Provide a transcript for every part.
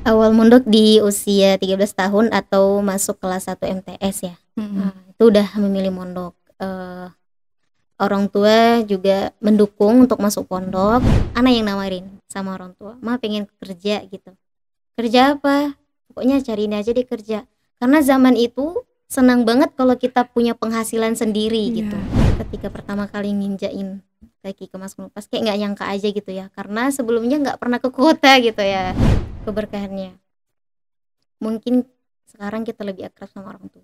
Awal mondok di usia 13 tahun atau masuk kelas 1 MTS ya. Itu udah memilih mondok. Orang tua juga mendukung untuk masuk pondok. Anak yang nawarin sama orang tua, "Ma pengen kerja," gitu. "Kerja apa?" "Pokoknya cari ini aja deh kerja." Karena zaman itu senang banget kalau kita punya penghasilan sendiri gitu. Ketika pertama kali nginjain kaki ke Mas Pas kayak nggak nyangka aja gitu ya, karena sebelumnya nggak pernah ke kota gitu ya. Keberkahannya. Mungkin sekarang kita lebih akrab sama orang tua.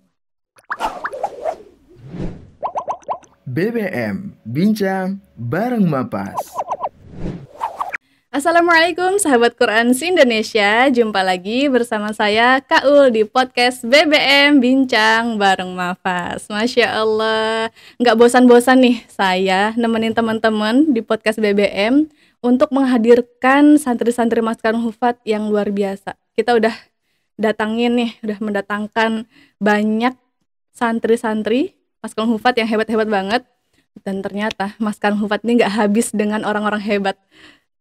BBM Bincang bareng Mapas. Assalamualaikum sahabat Quran se-Indonesia. Jumpa lagi bersama saya Kak Ul di podcast BBM Bincang bareng Mafas. Masya Allah, nggak bosan-bosan nih saya nemenin teman-teman di podcast BBM untuk menghadirkan santri-santri Maskan Hufat yang luar biasa. Kita udah mendatangkan banyak santri-santri Maskan Hufat yang hebat-hebat banget. Dan ternyata Maskan Hufat ini nggak habis dengan orang-orang hebat.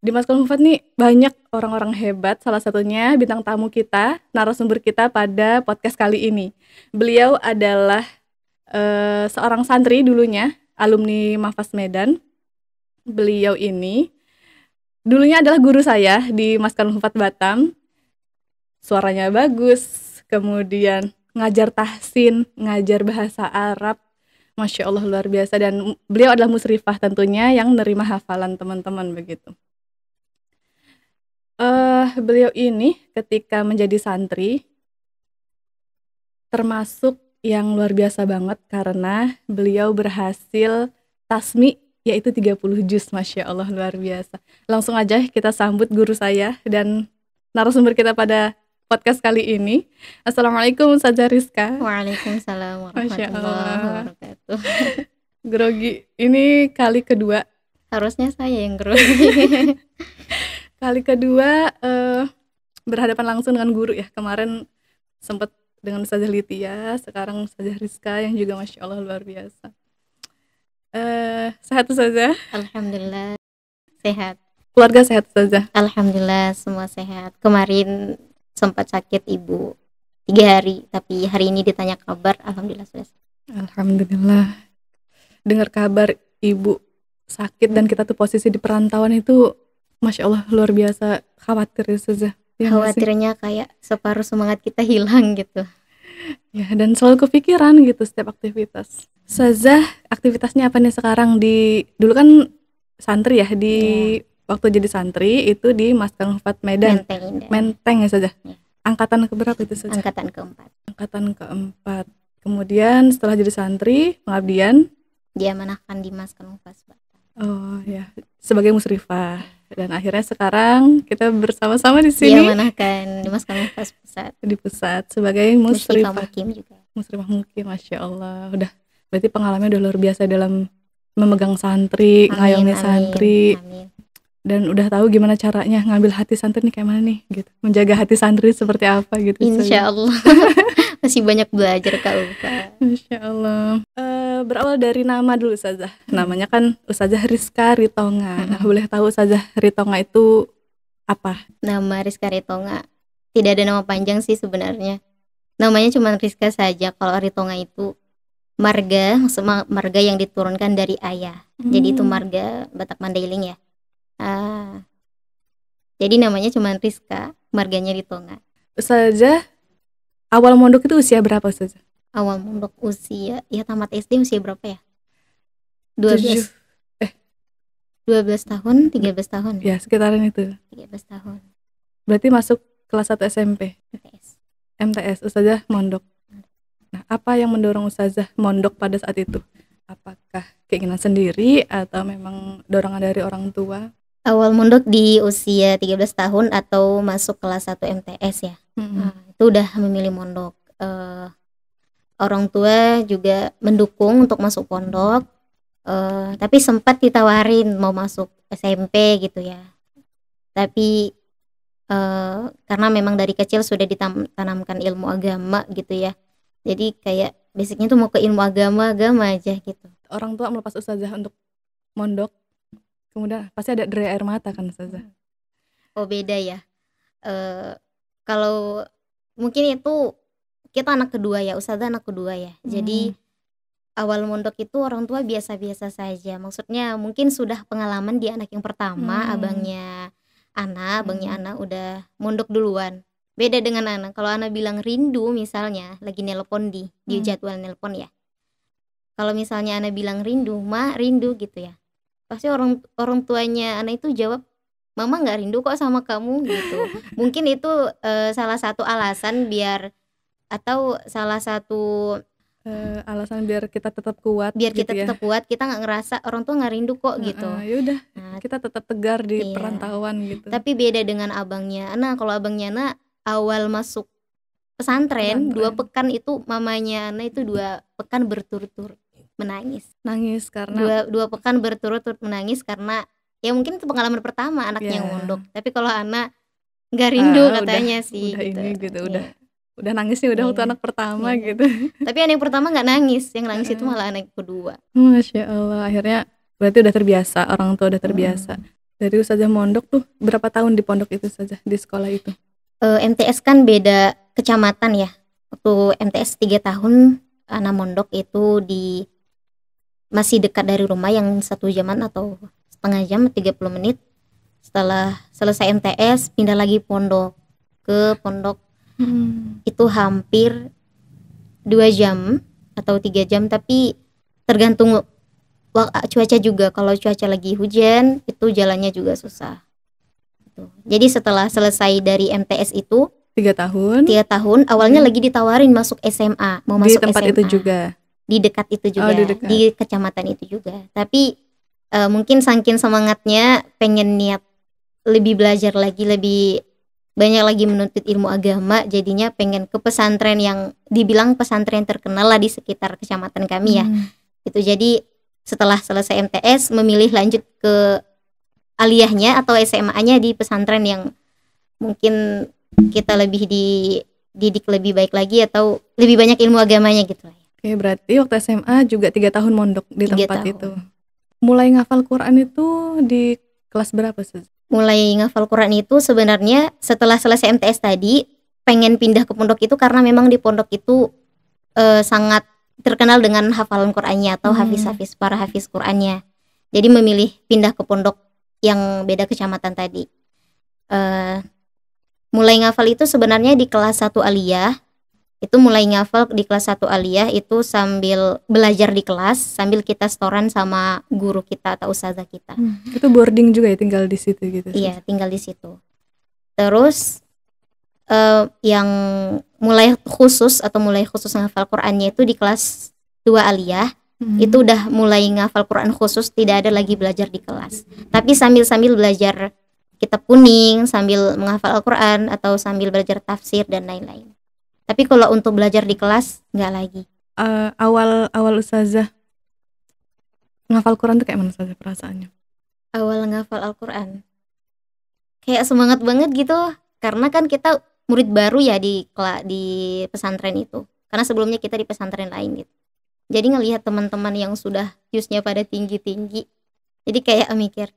Di Maskan Hufat nih banyak orang-orang hebat, salah satunya bintang tamu kita, narasumber kita pada podcast kali ini. Beliau adalah seorang santri dulunya, alumni Mafas Medan. Beliau ini dulunya adalah guru saya di Maskan Hufat Batam. Suaranya bagus, kemudian ngajar tahsin, ngajar bahasa Arab. Masya Allah luar biasa, dan beliau adalah musrifah tentunya yang nerima hafalan teman-teman begitu. Beliau ini ketika menjadi santri termasuk yang luar biasa banget karena beliau berhasil tasmi yaitu 30 juz. Masya Allah luar biasa. Langsung aja kita sambut guru saya dan narasumber kita pada podcast kali ini. Assalamualaikum Ustazah Rizka. Waalaikumsalam warahmatullahi wabarakatuh. Grogi, ini kali kedua. Harusnya saya yang grogi. Kali kedua berhadapan langsung dengan guru ya. Kemarin sempat dengan Ustazah Litia, sekarang Ustazah Rizka yang juga Masya Allah luar biasa. Sehat Ustazah? Alhamdulillah sehat. Keluarga sehat Ustazah? Alhamdulillah semua sehat. Kemarin sempat sakit ibu 3 hari, tapi hari ini ditanya kabar, alhamdulillah sudah sehat. Alhamdulillah. Dengar kabar ibu sakit dan kita tuh posisi di perantauan itu Masya Allah luar biasa khawatir ya Ustazah. Ya, khawatirnya kayak separuh semangat kita hilang gitu. Ya, dan selalu kepikiran gitu setiap aktivitas. Ustazah, aktivitasnya apa nih sekarang? Dulu kan santri ya, waktu jadi santri itu di Maskan Hufat Medan. Menteng ya Ustazah. Ya. Angkatan keberapa itu Ustazah? Angkatan keempat. Angkatan keempat. Kemudian setelah jadi santri, pengabdian diamanahkan di Maskan Hufat Batam. Oh ya, sebagai musrifah. Dan akhirnya sekarang kita bersama-sama di sini. Diamanahkan di Maskan Hufat Pusat. Di pusat sebagai musrifah. Mukim juga. Musrifah mukim, Masya Allah. Udah, berarti pengalamannya udah luar biasa dalam memegang santri, ngayomi santri. Amin. Dan udah tahu gimana caranya ngambil hati santri nih kayak mana nih gitu. Menjaga hati santri seperti apa gitu. Insya Allah. Masih banyak belajar Kak Ulfa. Masya Allah. Berawal dari nama dulu Ustazah. Namanya kan Ustazah Rizka Ritonga. Nah, boleh tahu Ustazah Ritonga itu apa? Nama Rizka Ritonga tidak ada nama panjang sih sebenarnya. Namanya cuma Rizka saja. Kalau Ritonga itu marga, maksudnya marga yang diturunkan dari ayah. Jadi itu marga Batak Mandailing ya. Jadi namanya cuma Rizka, marganya Ritonga. Ustazah, awal mondok itu usia berapa Ustazah? Awal mondok usia, ya tamat SD usia berapa ya? 12 tahun, 13 tahun. Ya, sekitaran itu. 13 tahun. Berarti masuk kelas 1 SMP. MTS, Ustazah mondok. Nah, apa yang mendorong Ustazah mondok pada saat itu? Apakah keinginan sendiri atau memang dorongan dari orang tua? Awal mondok di usia 13 tahun atau masuk kelas 1 MTS ya. Itu udah memilih mondok. Orang tua juga mendukung untuk masuk pondok. Tapi sempat ditawarin mau masuk SMP gitu ya. Tapi karena memang dari kecil sudah ditanamkan ilmu agama gitu ya. Jadi kayak basicnya tuh mau ke ilmu agama aja gitu. Orang tua melepas Ustazah untuk mondok, kemudian pasti ada derai air mata kan Ustazah? Oh beda ya. Kalau mungkin itu kita anak kedua ya, Ustazah anak kedua ya. Jadi awal mondok itu orang tua biasa-biasa saja. Maksudnya mungkin sudah pengalaman di anak yang pertama, abangnya Ana udah mondok duluan. Beda dengan Ana. Kalau Ana bilang rindu misalnya, lagi nelpon di jadwal nelpon ya. Kalau misalnya Ana bilang rindu, Ma rindu gitu ya. Pasti orang tuanya Ana itu jawab, Mama nggak rindu kok sama kamu gitu. Mungkin itu salah satu alasan atau salah satu alasan biar kita tetap kuat, biar gitu kita ya. tetap kuat, kita nggak ngerasa orang tua nggak rindu kok gitu. Ya udah, Nah, kita tetap tegar di iya. perantauan gitu. Tapi beda dengan abangnya Ana. Kalau abangnya Ana awal masuk pesantren 2 pekan itu mamanya Ana itu 2 pekan berturut-turut menangis. Nangis karena 2 pekan berturut-turut menangis karena ya mungkin itu pengalaman pertama anaknya yang mondok. Tapi kalau Ana nggak rindu katanya sih udah gitu. ini gitu, Iya. udah nangisnya udah waktu Iya. anak pertama Iya. gitu. Tapi anak yang pertama nggak nangis, yang nangis itu malah anak kedua. Masya Allah, akhirnya berarti udah terbiasa, orang tua udah terbiasa. Dari Ustazah mondok tuh berapa tahun di pondok itu saja, di sekolah itu? MTS kan beda kecamatan ya. Waktu MTS 3 tahun anak mondok itu masih dekat dari rumah, yang 1 jaman atau setengah jam 30 menit. Setelah selesai MTS pindah lagi ke pondok itu hampir 2 jam atau 3 jam, tapi tergantung cuaca juga. Kalau cuaca lagi hujan itu jalannya juga susah. Jadi setelah selesai dari MTS itu 3 tahun awalnya lagi ditawarin masuk SMA, mau di masuk tempat SMA itu juga, di dekat itu juga, di dekat. di kecamatan itu juga. Tapi mungkin saking semangatnya pengen niat lebih belajar lagi, lebih banyak lagi menuntut ilmu agama, jadinya pengen ke pesantren yang dibilang pesantren terkenal lah di sekitar kecamatan kami ya. Itu jadi setelah selesai MTS memilih lanjut ke aliyahnya atau SMA-nya di pesantren yang mungkin kita lebih dididik lebih baik lagi atau lebih banyak ilmu agamanya gitu lah. Oke, berarti waktu SMA juga 3 tahun mondok di 3 tempat tahun. itu. Mulai ngafal Quran itu di kelas berapa sih? Mulai ngafal Quran itu sebenarnya setelah selesai MTS tadi, pengen pindah ke pondok itu karena memang di pondok itu sangat terkenal dengan hafalan Qurannya atau para hafiz Qurannya. Jadi memilih pindah ke pondok yang beda kecamatan tadi. Mulai ngafal itu sebenarnya di kelas 1 aliyah. Itu mulai ngafal di kelas 1 aliyah itu sambil belajar di kelas, sambil kita setoran sama guru kita atau ustazah kita. Itu boarding juga ya, tinggal di situ gitu? Iya, tinggal di situ. Terus yang mulai khusus ngafal Qurannya itu di kelas 2 aliyah. Itu udah mulai ngafal Quran khusus, tidak ada lagi belajar di kelas. Tapi sambil belajar kitab kuning, sambil menghafal Al-Quran atau sambil belajar tafsir dan lain-lain. Tapi kalau untuk belajar di kelas nggak lagi. Awal ustazah ngafal Quran tuh kayak mana saja perasaannya? Awal ngafal Al-Quran kayak semangat banget gitu, karena kan kita murid baru ya di pesantren itu. Karena sebelumnya kita di pesantren lain gitu. Jadi ngelihat teman-teman yang sudah juznya pada tinggi-tinggi, jadi kayak mikir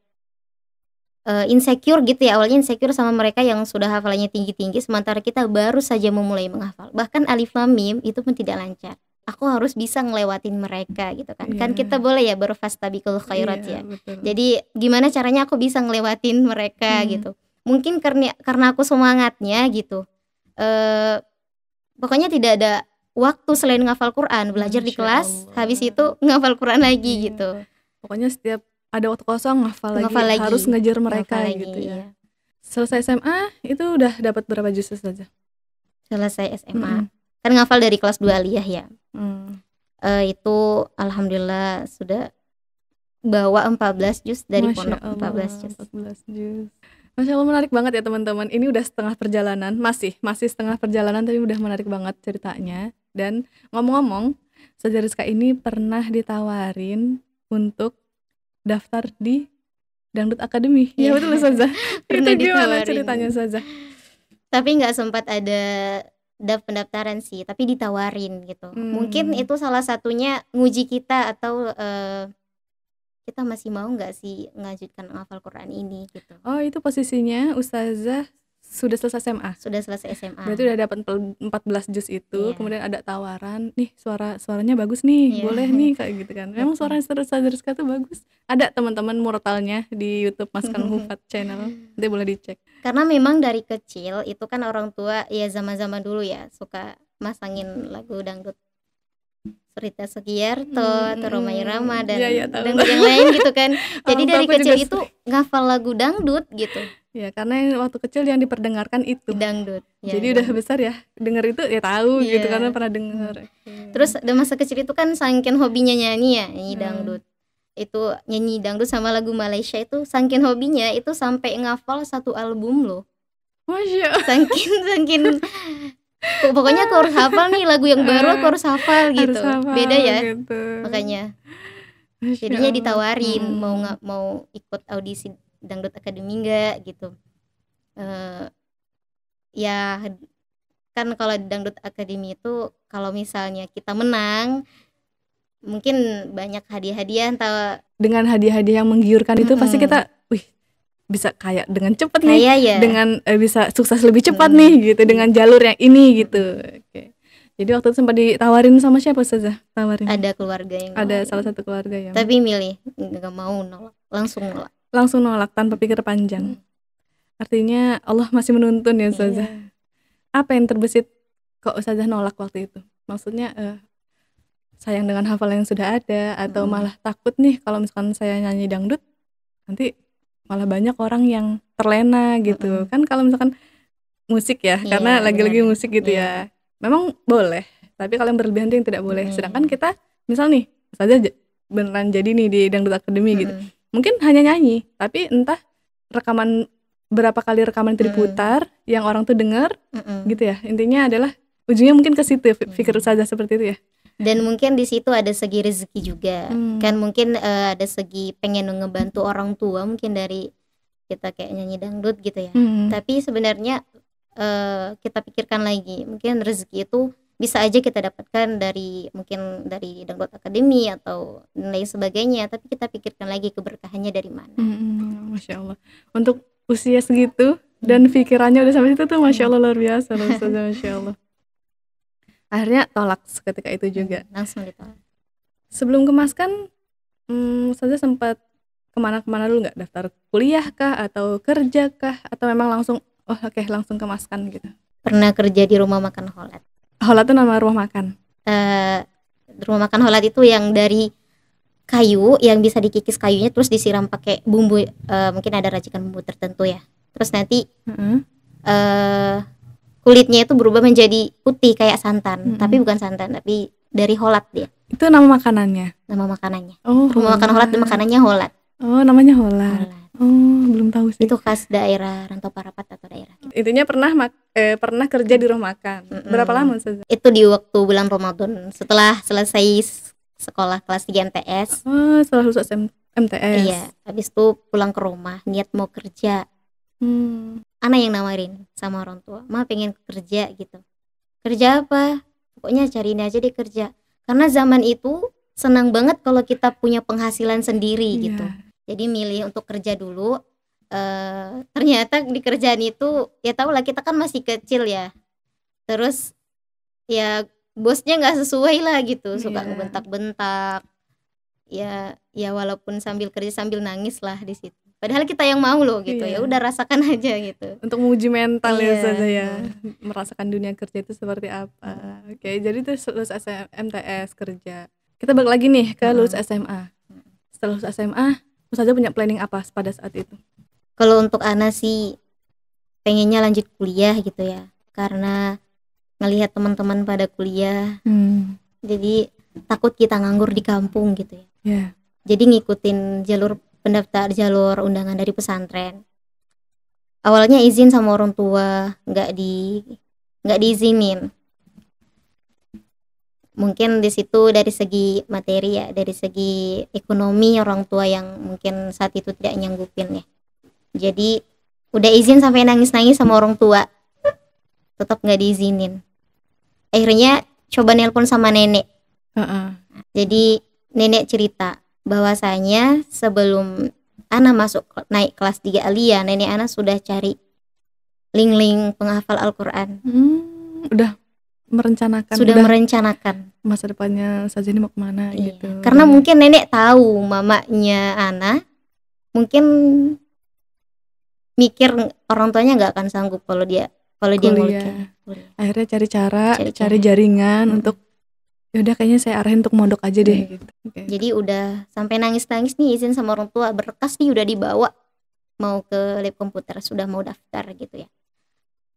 insecure gitu ya. Awalnya insecure sama mereka yang sudah hafalannya tinggi-tinggi, sementara kita baru saja memulai menghafal. Bahkan alif lam mim itu pun tidak lancar. Aku harus bisa ngelewatin mereka gitu kan. Kan kita boleh ya berfastabiqul khairat ya. Betul. Jadi gimana caranya aku bisa ngelewatin mereka gitu. Mungkin karena aku semangatnya gitu. Pokoknya tidak ada waktu selain ngafal Quran, belajar di kelas, habis itu ngafal Quran lagi gitu. Pokoknya setiap ada waktu kosong ngafal lagi, harus ngejar mereka gitu ya. Selesai SMA itu udah dapat berapa juz saja? Selesai SMA kan ngafal dari kelas 2 aliyah ya. Itu alhamdulillah sudah bawa 14 juz dari pondok. 14 juz. Masya Allah, menarik banget ya teman-teman. Ini udah setengah perjalanan, masih setengah perjalanan, tapi udah menarik banget ceritanya. Dan ngomong-ngomong, Ustazah Rizka ini pernah ditawarin untuk daftar di Dangdut Academy. Ya betul Ustazah. Itu gimana ceritanya Ustazah? Tapi nggak sempat ada pendaftaran sih, tapi ditawarin gitu. Mungkin itu salah satunya nguji kita atau kita masih mau nggak sih melanjutkan menghafal Quran ini gitu. Oh, itu posisinya Ustazah sudah selesai SMA. Sudah selesai SMA. Berarti udah dapat 14 juz itu, Iya. kemudian ada tawaran, nih suaranya bagus nih, Iya. boleh nih kayak gitu kan. Memang suara Ustazah Rizka tuh bagus. Ada teman-teman murtalnya di YouTube Maskan Hufat channel, nanti boleh dicek. Karena memang dari kecil itu kan orang tua ya zaman-zaman dulu ya suka masangin lagu dangdut Rita Sugiarto atau Rhoma Irama dan Iya, tahu. dangdut yang lain gitu kan. Jadi Orang dari tua aku kecil juga itu ngafal lagu dangdut gitu. Ya karena yang waktu kecil yang diperdengarkan itu. Dangdut. Ya, Jadi udah besar ya denger itu ya tahu Iya. gitu karena pernah denger. Terus ada masa kecil itu kan saking hobinya nyanyi ya, nyanyi dangdut. Itu nyanyi dangdut sama lagu Malaysia itu saking hobinya itu sampai ngafal satu album loh. Masya Saking pokoknya aku harus hafal nih lagu yang baru, aku harus hafal gitu. Harus hafal Beda ya. gitu. Makanya Masya jadinya Allah. ditawarin mau ikut audisi Dangdut Academy enggak gitu. Ya kan kalau di Dangdut Academy itu kalau misalnya kita menang mungkin banyak hadiah-hadiah entah Dengan hadiah-hadiah yang menggiurkan itu pasti kita bisa kaya dengan cepat nih, kaya ya. dengan bisa sukses lebih cepat nih gitu dengan jalur yang ini gitu. Oke. Jadi waktu itu sempat ditawarin sama siapa Ustazah? Tawarin. Ada keluarga yang Ada nawarin. salah satu keluarga yang Tapi milih nggak mau nolak, langsung nolak. langsung nolak tanpa pikir panjang. Artinya Allah masih menuntun ya Ustazah. Apa yang terbesit kok Ustazah nolak waktu itu? Maksudnya sayang dengan hafalan yang sudah ada atau malah takut nih kalau misalkan saya nyanyi dangdut nanti malah banyak orang yang terlena gitu. Kan kalau misalkan musik ya, Iya, karena lagi-lagi benar. musik gitu ya. Memang boleh, tapi kalau yang berlebihan itu yang tidak boleh. Sedangkan kita misal nih, Ustazah beneran jadi nih di Dangdut Academy gitu. Mungkin hanya nyanyi, tapi entah berapa kali rekaman itu diputar yang orang tuh dengar gitu ya. Intinya adalah ujungnya mungkin ke situ pikir Ustazah seperti itu ya. Dan mungkin di situ ada segi rezeki juga. Kan mungkin ada segi pengen ngebantu orang tua mungkin dari kita kayak nyanyi dangdut gitu ya. Tapi sebenarnya kita pikirkan lagi, mungkin rezeki itu bisa aja kita dapatkan mungkin dari Dangdut Academy atau lain sebagainya, tapi kita pikirkan lagi keberkahannya dari mana. Masya Allah. Untuk usia segitu dan pikirannya udah sampai situ tuh Masya Allah luar biasa loh Ustazah, Masya Allah. Akhirnya tolak seketika itu juga. Langsung ditolak. Sebelum ke Maskan, Ustazah sempat kemana-kemana dulu nggak? Daftar kuliah kah atau kerja kah atau memang langsung langsung ke Maskan gitu? Pernah kerja di rumah makan Holat. Holat itu nama rumah makan? Rumah makan Holat itu yang dari kayu, yang bisa dikikis kayunya terus disiram pakai bumbu, mungkin ada racikan bumbu tertentu ya. Terus nanti kulitnya itu berubah menjadi putih kayak santan, tapi bukan santan, tapi dari Holat dia. Itu nama makanannya? Nama makanannya. Oh, rumah makan Holat, makanannya Holat. Oh, namanya Holat. Oh, belum tahu sih. Itu khas daerah Rantau Parapat atau daerah gitu. Intinya pernah kerja di rumah makan. Berapa lama Ustazah? Itu di waktu bulan Ramadan setelah selesai sekolah kelas 3 MTS. Oh, setelah lulus MTS. Iya, habis itu pulang ke rumah niat mau kerja. Anak yang nawarin sama orang tua, "Ma pengen kerja gitu." "Kerja apa?" "Pokoknya cari ini aja deh kerja." Karena zaman itu senang banget kalau kita punya penghasilan sendiri gitu. Jadi milih untuk kerja dulu. Ternyata di kerjaan itu ya tau lah, kita kan masih kecil ya. Terus ya bosnya nggak sesuai lah gitu, suka ngebentak-bentak. Ya walaupun sambil kerja sambil nangis lah di situ. Padahal kita yang mau loh gitu. Ya udah rasakan aja gitu. Untuk menguji mental ya Ustazah ya. Merasakan dunia kerja itu seperti apa. Oke, jadi terus lulus MTS kerja. Kita balik lagi nih ke lulus SMA. Setelah lulus SMA, Ustazah punya planning apa pada saat itu? Kalau untuk Ana sih pengennya lanjut kuliah gitu ya. Karena ngelihat teman-teman pada kuliah. Jadi takut kita nganggur di kampung gitu ya. Jadi ngikutin jalur undangan dari pesantren. Awalnya izin sama orang tua, nggak diizinin. Mungkin di situ dari segi materi ya, dari segi ekonomi orang tua yang mungkin saat itu tidak nyanggupin ya. Jadi udah izin sampai nangis-nangis sama orang tua, tetap nggak diizinin. Akhirnya coba nelpon sama nenek. Jadi nenek cerita bahwasanya sebelum Ana naik kelas 3 Alia, nenek Ana sudah cari link-link penghafal Al-Quran. Udah merencanakan, Sudah merencanakan masa depannya Ustazah ini mau kemana iya. gitu. Karena mungkin nenek tahu mamanya Ana mungkin mikir orang tuanya nggak akan sanggup kalau dia kuliah. Akhirnya cari jaringan untuk yaudah kayaknya saya arahin untuk mondok aja deh gitu. Okay. Jadi udah sampai nangis-nangis nih izin sama orang tua, berkas nih udah dibawa mau ke lab komputer, sudah mau daftar gitu ya.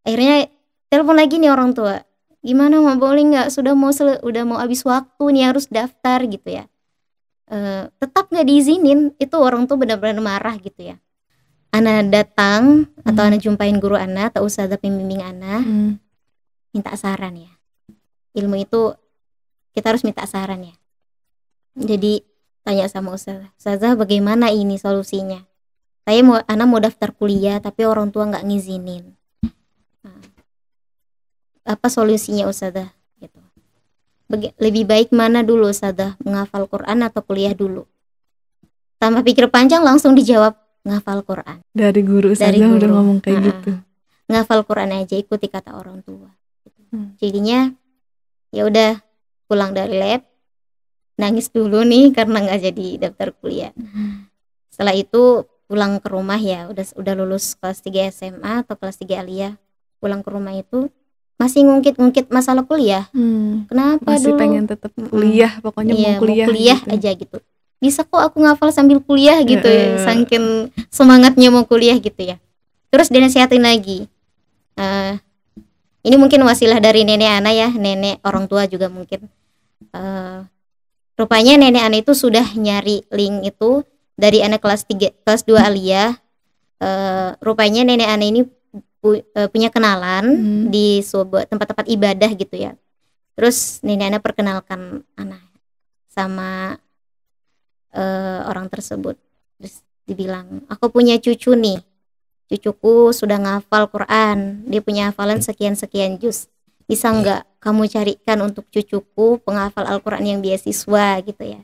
Akhirnya telepon lagi nih orang tua, gimana mau boleh nggak, udah mau habis waktu nih harus daftar gitu ya. Tetap nggak diizinin, itu orang tua benar-benar marah gitu ya. Ana datang atau Ana jumpain guru Ana atau ustazah pembimbing Ana, minta saran ya. Ilmu itu kita harus minta saran ya. Jadi tanya sama ustazah bagaimana ini solusinya. Ana mau daftar kuliah tapi orang tua nggak ngizinin. Nah, apa solusinya ustazah? Gitu. Lebih baik mana dulu ustazah, menghafal Quran atau kuliah dulu? Tanpa pikir panjang langsung dijawab menghafal Quran. Dari guru ustazah udah ngomong kayak gitu. Menghafal Quran aja, ikuti kata orang tua. Jadinya ya udah pulang dari lab, nangis dulu nih karena nggak jadi daftar kuliah. Setelah itu pulang ke rumah ya, udah lulus kelas 3 SMA atau kelas 3 aliyah, pulang ke rumah itu masih ngungkit-ngungkit masalah kuliah. Kenapa masih dulu pengen tetap kuliah, pokoknya iya, mau kuliah gitu aja gitu. Bisa kok aku ngafal sambil kuliah gitu ya, saking semangatnya mau kuliah gitu ya. Terus dinasihatin lagi, ini mungkin wasilah dari nenek Ana ya, nenek orang tua juga mungkin. Rupanya nenek Ana itu sudah nyari link itu dari anak kelas 2 aliyah. Rupanya nenek Ana ini punya kenalan di sebuah tempat-tempat ibadah gitu ya. Terus nenek Ana perkenalkan Ana sama orang tersebut. Terus dibilang, aku punya cucu nih, cucuku sudah ngafal Quran, dia punya hafalan sekian-sekian juz, bisa nggak kamu carikan untuk cucuku penghafal Al-Quran yang beasiswa gitu ya.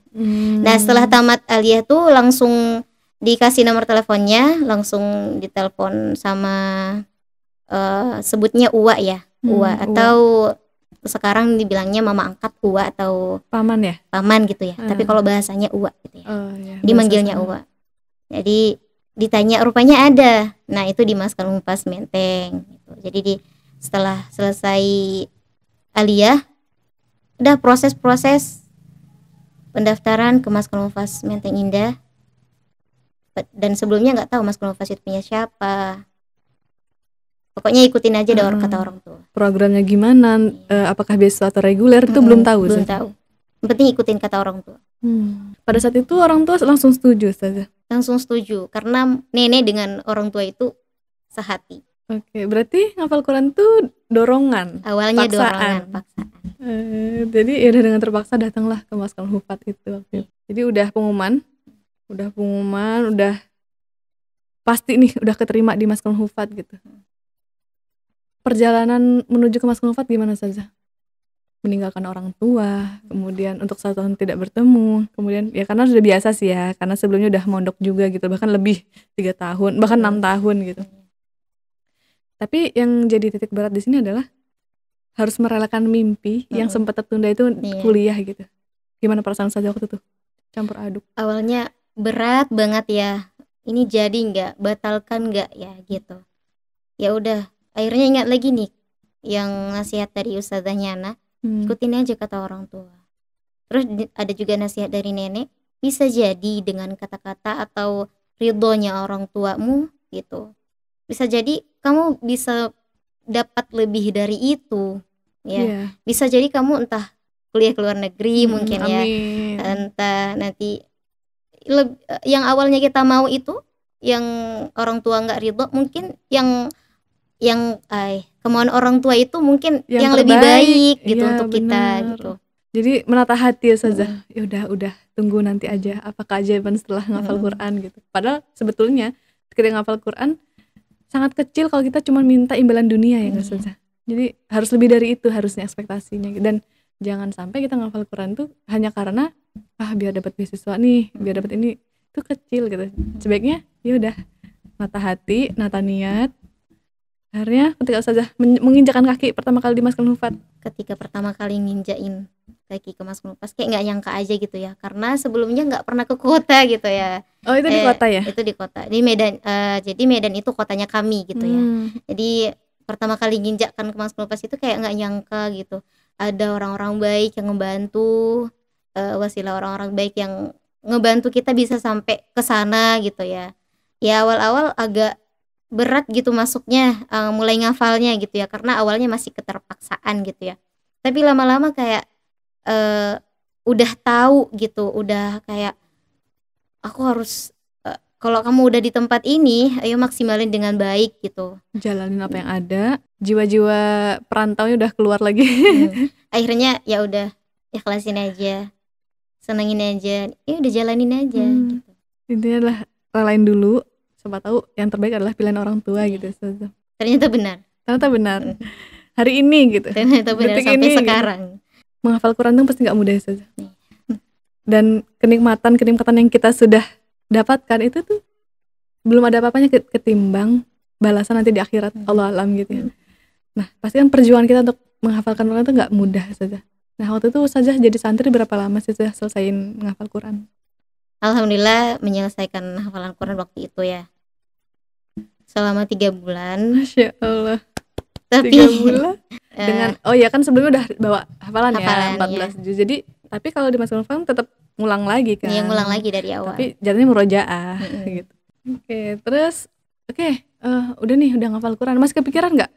Nah setelah tamat aliyah tuh langsung dikasih nomor teleponnya, langsung ditelepon sama sebutnya Uwa ya, Uwa atau sekarang dibilangnya mama angkat Uwa atau paman ya, paman gitu ya. Tapi kalau bahasanya Uwa gitu ya, ya, dimanggilnya Uwa. Jadi ditanya rupanya ada, nah itu di Maskan Unpas Menteng gitu. Jadi setelah selesai aliyah udah proses pendaftaran ke Maskan Unpas Menteng Indah, dan sebelumnya nggak tahu Maskan Unpas itu punya siapa. Pokoknya ikutin aja deh kata orang tua. Programnya gimana, apakah beasiswa atau reguler itu belum tahu. Belum tahu. Yang penting ikutin kata orang tua. Pada saat itu orang tua langsung setuju saja. Langsung setuju karena nenek dengan orang tua itu sehati. Oke, berarti ngafal Quran tuh dorongan. Awalnya paksaan. Paksaan. Jadi ya udah dengan terpaksa datanglah ke Maskan Hufat itu waktu itu. Jadi udah pengumuman, udah pasti nih udah keterima di Maskan Hufat gitu. Perjalanan menuju ke Maskan Hufat gimana saja? Meninggalkan orang tua, kemudian untuk 1 tahun tidak bertemu, kemudian ya karena sudah biasa sih ya, karena sebelumnya udah mondok juga gitu, bahkan lebih 3 tahun, bahkan 6 tahun gitu. Tapi yang jadi titik berat di sini adalah harus merelakan mimpi yang sempat tertunda itu kuliah gitu. Gimana perasaan saja waktu itu? Campur aduk. Awalnya berat banget ya. Ini jadi nggak, batalkan nggak ya gitu. Ya udah, akhirnya ingat lagi nih yang nasihat dari ustazahnya Ana. Ikutin aja kata orang tua. Terus ada juga nasihat dari nenek, bisa jadi dengan kata-kata atau ridhonya orang tuamu gitu, bisa jadi kamu bisa dapat lebih dari itu ya. Bisa jadi kamu entah kuliah ke luar negeri mungkin ya, entah nanti yang awalnya kita mau itu yang orang tua nggak ridho, mungkin yang kemauan orang tua itu mungkin yang lebih baik gitu untuk kita gitu. Jadi menata hati saja. Ya udah tunggu nanti aja apa keajaiban setelah ngafal Quran gitu. Padahal sebetulnya ketika ngafal Quran sangat kecil kalau kita cuma minta imbalan dunia ya saja. Jadi harus lebih dari itu harusnya ekspektasinya. Dan jangan sampai kita ngafal Quran tuh hanya karena biar dapat beasiswa nih, biar dapat ini, itu kecil gitu. Sebaiknya ya udah nata hati, nata niat, Akhirnya ketika Ustazah menginjakan kaki pertama kali di Maskan Hufat. Ketika pertama kali nginjain kaki ke Maskan Hufat kayak nggak nyangka aja gitu ya, karena sebelumnya nggak pernah ke kota gitu ya. Oh itu di kota ya? Itu di kota, di Medan. Jadi Medan itu kotanya kami gitu ya. Jadi pertama kali nginjakkan ke Maskan Hufat itu kayak nggak nyangka gitu, ada orang-orang baik yang ngebantu, wasilah orang-orang baik yang ngebantu kita bisa sampai ke sana gitu ya. Ya awal-awal agak berat gitu masuknya, mulai ngafalnya gitu ya, karena awalnya masih keterpaksaan gitu ya. Tapi lama-lama kayak udah tahu gitu, udah kayak aku harus kalau kamu udah di tempat ini, ayo maksimalin dengan baik gitu. Jalanin apa yang ada, jiwa-jiwa perantaunya udah keluar lagi. Akhirnya ya udah ikhlasin aja, senengin aja, ya udah jalanin aja gitu. Intinya adalah relain dulu. Siapa tahu yang terbaik adalah pilihan orang tua gitu. Ternyata benar. Hari ini gitu. Ternyata benar sampai ini, sekarang. Gitu. Menghafal Quran itu pasti nggak mudah saja. Dan kenikmatan yang kita sudah dapatkan itu tuh belum ada apa-apanya ketimbang balasan nanti di akhirat. Allah alam gitu ya. Nah pasti kan perjuangan kita untuk menghafalkan Quran itu nggak mudah saja. Nah waktu itu saja jadi santri berapa lama sih sudah selesaiin menghafal Quran? Alhamdulillah menyelesaikan hafalan Quran waktu itu ya selama 3 bulan. Masya Allah. Tapi 3 bulan dengan ya kan sebelumnya udah bawa hafalan ya 14 juz. Jadi tapi kalau di Maskan Hufat tetap ngulang lagi kan. Iya ngulang lagi dari awal. Tapi jadinya murojaah gitu. Oke, terus udah ngafal Quran. Mas kepikiran nggak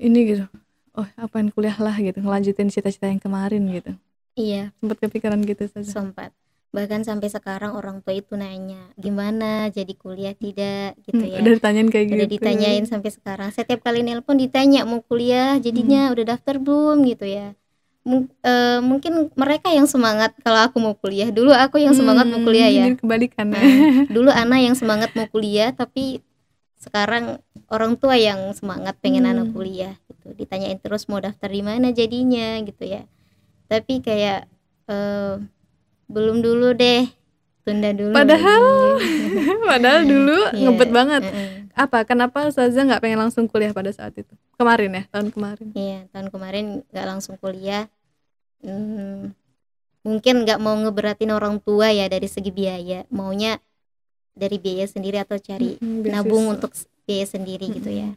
ini gitu? Oh apain kuliah lah gitu, ngelanjutin cita-cita yang kemarin gitu. Iya, sempat kepikiran gitu saja. Sempat. Bahkan sampai sekarang orang tua itu nanya, gimana jadi kuliah tidak gitu ya. Udah ditanyain kayak udah gitu. Ditanyain sampai sekarang. Setiap kali nelpon ditanya mau kuliah, jadinya udah daftar belum gitu ya. Mungkin mereka yang semangat kalau aku mau kuliah. Dulu aku yang semangat mau kuliah ya. Jadi kebalikan. Dulu Ana yang semangat mau kuliah, tapi sekarang orang tua yang semangat pengen anak kuliah gitu. Ditanyain terus mau daftar di mana jadinya gitu ya. Tapi kayak belum dulu deh, tunda dulu. Padahal dulu ngebet banget. Kenapa Ustazah nggak pengen langsung kuliah pada saat itu? Kemarin ya, tahun kemarin. Iya, tahun kemarin nggak langsung kuliah. Mungkin nggak mau ngeberatin orang tua ya dari segi biaya. Maunya dari biaya sendiri atau cari nabung untuk biaya sendiri gitu ya.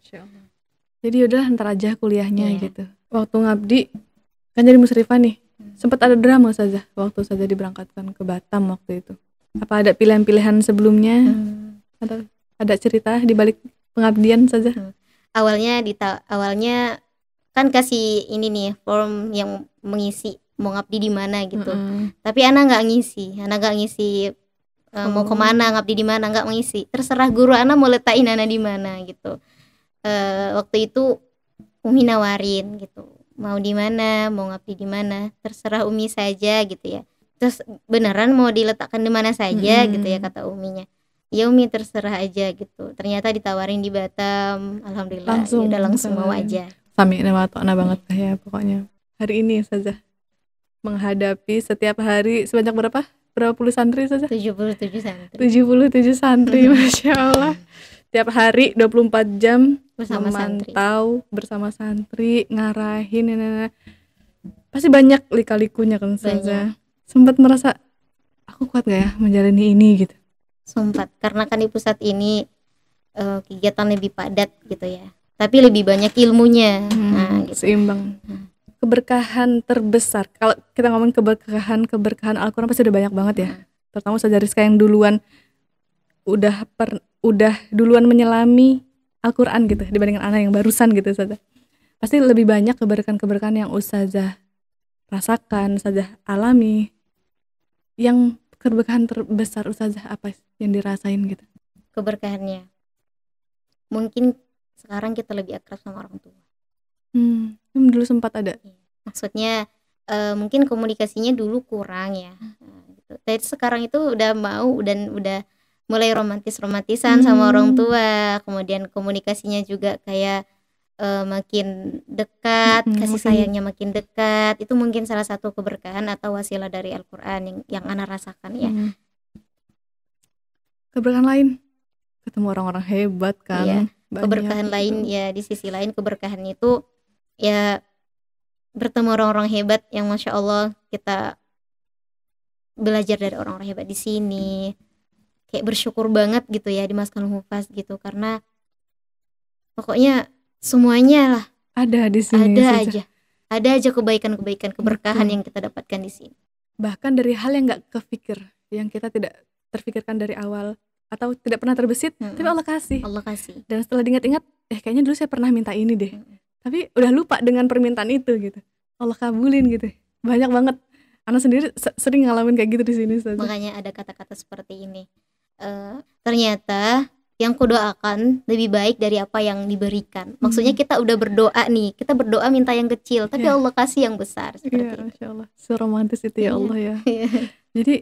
Jadi udah ntar aja kuliahnya gitu. Waktu ngabdi kan jadi musyrifah nih. Sempat ada drama saja waktu saja diberangkatkan ke Batam waktu itu. Apa ada pilihan-pilihan sebelumnya? Ada cerita di balik pengabdian saja? Awalnya kan kasih ini nih form yang mengisi mau ngabdi di mana gitu. Tapi Ana nggak ngisi mau kemana, ngabdi di mana, nggak mengisi. Terserah guru Ana mau letakin Ana di mana gitu. Waktu itu Umi nawarin gitu, mau di mana, mau ngabdi di mana, terserah Umi saja gitu ya. Terus beneran mau diletakkan di mana saja gitu ya kata Uminya. Ya Umi terserah aja gitu. Ternyata ditawarin di Batam, alhamdulillah udah langsung mau aja. Sami wa ta'na banget ya pokoknya. Hari ini saja menghadapi setiap hari sebanyak berapa puluh santri saja? 77 santri. 77 santri, Masya Allah. Tiap hari 24 jam memantau bersama santri, ngarahin, pasti banyak lika-likunya kan saja. Sempat merasa aku kuat gak ya menjalani ini gitu. Sempat, karena kan di pusat ini kegiatan lebih padat gitu ya. Tapi lebih banyak ilmunya. Gitu. Seimbang. Keberkahan terbesar. Kalau kita ngomong keberkahan Al-Quran pasti udah banyak banget ya. Terutama Ustazah Rizka yang duluan udah duluan menyelami Al-Quran gitu dibandingkan anak yang barusan gitu saja. Pasti lebih banyak keberkahan yang Ustazah rasakan, Ustazah alami. Yang keberkahan terbesar Ustazah apa yang dirasain gitu? Keberkahannya mungkin sekarang kita lebih akrab sama orang tua. Dulu sempat ada. Maksudnya mungkin komunikasinya dulu kurang ya. Gitu. Tapi sekarang itu udah mau dan udah mulai romantisan sama orang tua. Kemudian komunikasinya juga kayak makin dekat, kasih sayangnya makin dekat. Itu mungkin salah satu keberkahan atau wasilah dari Al-Quran yang Ana rasakan ya. Keberkahan lain, ketemu orang-orang hebat kan. Iya. keberkahan Banyak, lain betul. ya, di sisi lain keberkahan itu ya bertemu orang-orang hebat yang masya Allah kita belajar dari orang-orang hebat di sini, kayak bersyukur banget gitu ya di Maskan Hufaz gitu, karena pokoknya semuanya lah Ada di sini saja. ada aja kebaikan-kebaikan, keberkahan Betul. yang kita dapatkan di sini. Bahkan dari hal yang nggak kepikir, yang kita tidak terpikirkan dari awal atau tidak pernah terbesit, tapi Allah kasih. Allah kasih. Dan setelah diingat-ingat, kayaknya dulu saya pernah minta ini deh. Mm-mm. Tapi udah lupa dengan permintaan itu gitu. Allah kabulin gitu. Banyak banget. Anak sendiri sering ngalamin kayak gitu di sini Ustazah. Makanya ada kata-kata seperti ini. Ternyata yang kudoakan lebih baik dari apa yang diberikan. Maksudnya kita udah berdoa nih, kita berdoa minta yang kecil, tapi Iya. Allah kasih yang besar Iya, seperti itu. Masya Allah. Seromantis itu ya Iya. Allah ya. Jadi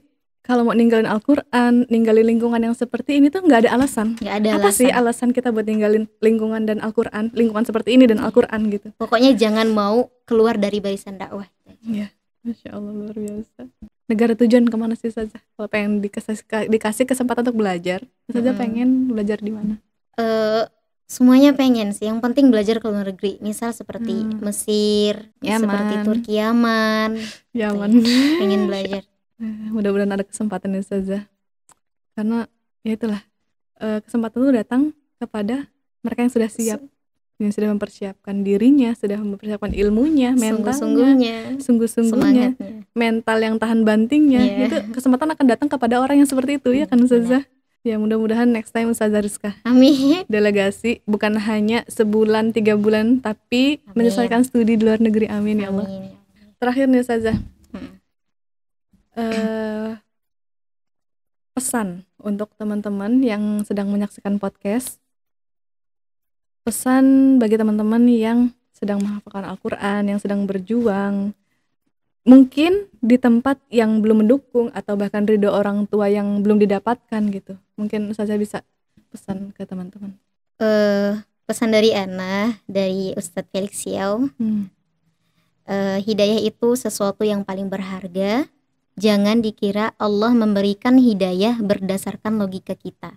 kalau mau ninggalin Al-Quran, ninggalin lingkungan yang seperti ini tuh nggak ada alasan. Nggak ada Apa sih alasan. alasan kita buat ninggalin lingkungan dan Al-Quran, lingkungan seperti ini dan Al-Quran gitu? Pokoknya jangan mau keluar dari barisan dakwah. Iya, Masya Allah luar biasa. Negara tujuan kemana sih saja? Kalau pengen dikasih kesempatan untuk belajar, saja pengen belajar di mana? Semuanya pengen sih. Yang penting belajar ke luar negeri. Misal seperti Mesir, Yaman. seperti Turki, Yaman. Yaman. Pengen belajar. Mudah-mudahan ada kesempatan ya Ustazah. Karena ya itulah, kesempatan itu datang kepada mereka yang sudah siap, yang sudah mempersiapkan dirinya, sudah mempersiapkan ilmunya, mentalnya, sungguh-sungguhnya, semangatnya. mental yang tahan bantingnya. Iya. Itu kesempatan akan datang kepada orang yang seperti itu ya kan Ustazah. Ya mudah-mudahan next time Ustazah Rizka Amin. delegasi bukan hanya sebulan 3 bulan, tapi Amin. menyelesaikan studi di luar negeri. Amin ya Allah. Amin. Terakhir nih Ustazah, Hmm. pesan untuk teman-teman yang sedang menyaksikan podcast, pesan bagi teman-teman yang sedang menghafalkan Al-Quran, yang sedang berjuang, mungkin di tempat yang belum mendukung atau bahkan ridho orang tua yang belum didapatkan gitu. Mungkin Ustazah bisa pesan ke teman-teman. Pesan dari Ana, dari Ustadz Felix Xiao, hidayah itu sesuatu yang paling berharga. Jangan dikira Allah memberikan hidayah berdasarkan logika kita,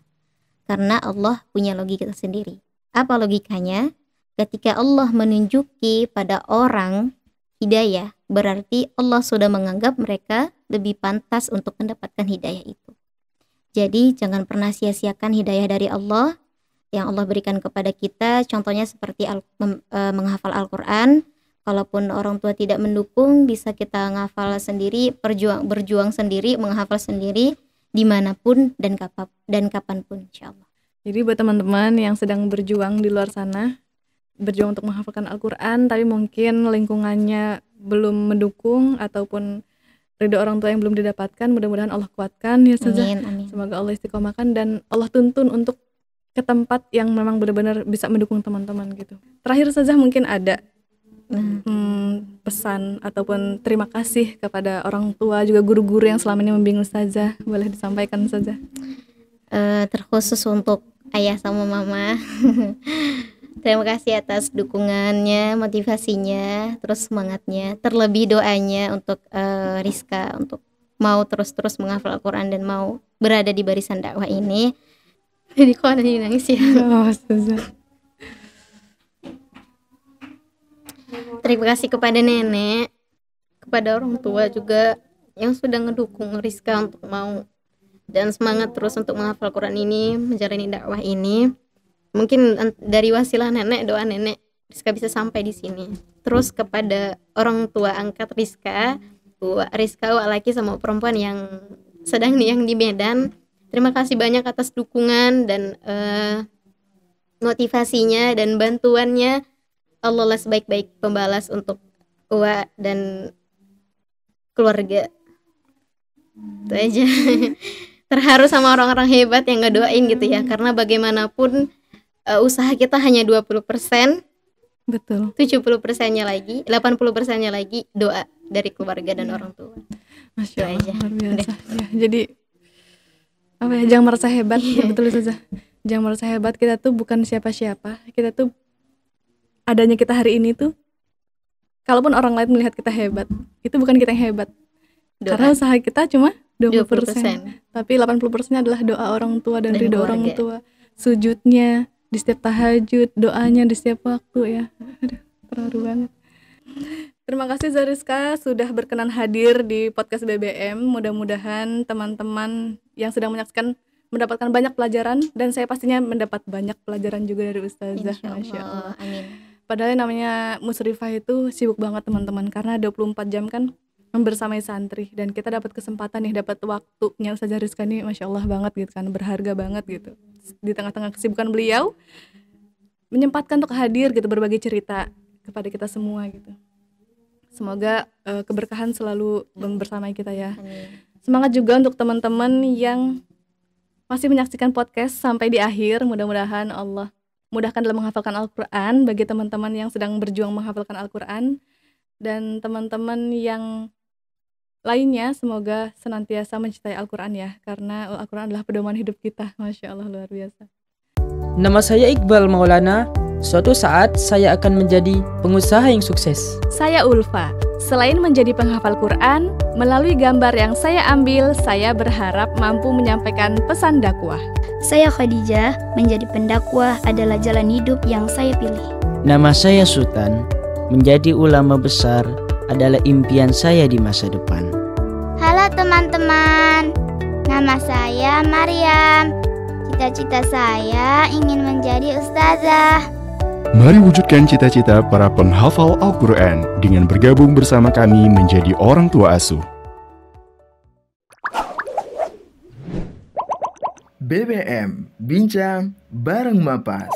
karena Allah punya logika sendiri. Apa logikanya? Ketika Allah menunjuki pada orang hidayah, berarti Allah sudah menganggap mereka lebih pantas untuk mendapatkan hidayah itu. Jadi jangan pernah sia-siakan hidayah dari Allah yang Allah berikan kepada kita. Contohnya seperti menghafal Al-Quran. Kalaupun orang tua tidak mendukung, bisa kita ngafal sendiri, berjuang sendiri, menghafal sendiri dimanapun dan kapanpun, insyaallah. Jadi buat teman-teman yang sedang berjuang di luar sana, berjuang untuk menghafalkan Al-Quran, tapi mungkin lingkungannya belum mendukung ataupun ridho orang tua yang belum didapatkan, mudah-mudahan Allah kuatkan ya Ustazah. Amin. Semoga Allah istiqomahkan dan Allah tuntun untuk ke tempat yang memang benar-benar bisa mendukung teman-teman gitu. Terakhir Ustazah, mungkin ada pesan ataupun terima kasih kepada orang tua juga guru-guru yang selama ini membimbing Ustazah, boleh disampaikan Ustazah? Terkhusus untuk ayah sama mama. Terima kasih atas dukungannya, motivasinya, terus semangatnya, terlebih doanya untuk Rizka untuk mau terus-terus menghafal Al-Quran dan mau berada di barisan dakwah ini. Jadi kok ada yang nangis ya? Ustazah. Terima kasih kepada nenek, kepada orang tua juga yang sudah ngedukung Rizka untuk mau dan semangat terus untuk menghafal Quran ini, menjalani dakwah ini. Mungkin dari wasilah nenek, doa nenek, Rizka bisa sampai di sini. Terus kepada orang tua angkat Rizka, Rizka laki sama perempuan yang sedang yang di Medan, terima kasih banyak atas dukungan dan motivasinya dan bantuannya. Allah lah sebaik-baik pembalas untuk Uwa dan keluarga. Itu aja. Terharu sama orang-orang hebat yang ngedoain gitu ya, karena bagaimanapun usaha kita hanya 20%, betul. 70%-nya lagi, 80%-nya lagi doa dari keluarga dan orang tua. Masya Allah, luar biasa. Ya, jadi apa ya, jangan merasa hebat. Ya, betul Ustazah. Jangan merasa hebat, kita tuh bukan siapa-siapa. Kita tuh adanya kita hari ini tuh, kalaupun orang lain melihat kita hebat, itu bukan kita yang hebat. Doa. Karena usaha kita cuma 20%. 20%. Tapi 80% adalah doa orang tua dan ridho orang keluarga. tua. Sujudnya, di setiap tahajud, doanya di setiap waktu ya. Aduh, terharu banget. Terima kasih Zariska sudah berkenan hadir di podcast BBM. Mudah-mudahan teman-teman yang sedang menyaksikan mendapatkan banyak pelajaran, dan saya pastinya mendapat banyak pelajaran juga dari Ustazah. Masya Allah. Amin. Padahal yang namanya musyrifah itu sibuk banget teman-teman, karena 24 jam kan membersamai santri, dan kita dapat kesempatan nih, dapat waktunya Ustazah Rizka nih, Masya Allah banget gitu kan, berharga banget gitu. Di tengah-tengah kesibukan beliau, menyempatkan untuk hadir gitu, berbagi cerita kepada kita semua gitu. Semoga keberkahan selalu bersamai kita ya. Amin. Semangat juga untuk teman-teman yang masih menyaksikan podcast sampai di akhir. Mudah-mudahan Allah mudahkan dalam menghafalkan Al-Quran bagi teman-teman yang sedang berjuang menghafalkan Al-Quran, dan teman-teman yang lainnya semoga senantiasa mencintai Al-Quran ya, karena Al-Quran adalah pedoman hidup kita. Masya Allah, luar biasa. Nama saya Iqbal Maulana. Suatu saat saya akan menjadi pengusaha yang sukses. Saya Ulfa. Selain menjadi penghafal Quran, melalui gambar yang saya ambil, saya berharap mampu menyampaikan pesan dakwah. Saya Khadijah, menjadi pendakwah adalah jalan hidup yang saya pilih. Nama saya Sultan, menjadi ulama besar adalah impian saya di masa depan. Halo teman-teman, nama saya Maryam. Cita-cita saya ingin menjadi ustazah. Mari wujudkan cita-cita para penghafal Al-Quran dengan bergabung bersama kami menjadi orang tua asuh. BBM Bincang bareng Mapas.